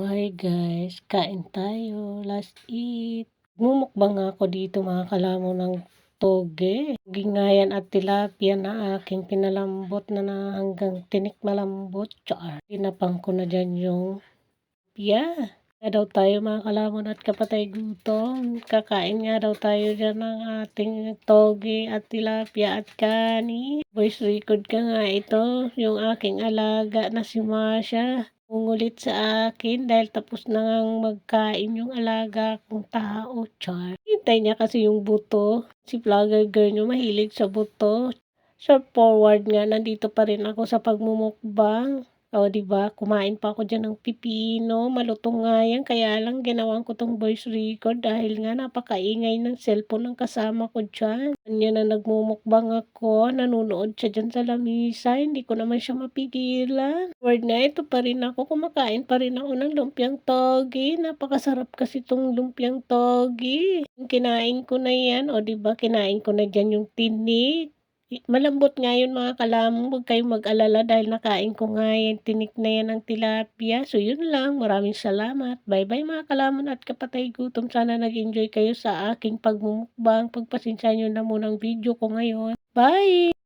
Hi guys, kain tayo. Let's eat. Mumukbang ako dito mga kalamon ng toge. Gingayan at tilapia na aking pinalambot na hanggang tinik malambot. Char. Pinapang ko na dyan yung pia. Nga daw tayo mga kalamon at kapatay gutom. Kakain nga daw tayo dyan ng ating toge at tilapia at kani. Voice record ka nga ito. Yung aking alaga na si Masha. Ungulit sa akin dahil tapos na ngang magkain yung alaga kong tao, char. Hintay niya kasi yung buto. Si vlogger girl nyo mahilig sa buto. Short forward nga, nandito pa rin ako sa pagmumukbang. O, diba? Kumain pa ako dyan ng pipino. Malutong nga yan. Kaya lang ginawan ko tong voice record dahil nga napakaingay ng cellphone ng kasama ko dyan. Kanya na nagmumukbang ako. Nanunood siya dyan sa lamisa. Hindi ko naman siya mapigilan. Word na ito pa rin ako. Kumakain pa rin ako ng lumpiang togi. Napakasarap kasi tong lumpiang togi. Kinain ko na yan. O, diba? Kinain ko na dyan yung tinik. Malambot nga yun mga kalamong, huwag kayong mag-alala dahil nakain ko nga yan, tinik na yan ng tilapia. So yun lang, maraming salamat. Bye bye mga kalamon at kapatay gutom. Sana nag-enjoy kayo sa aking pagmumukbang. Pagpasensya nyo na munang video ko ngayon. Bye!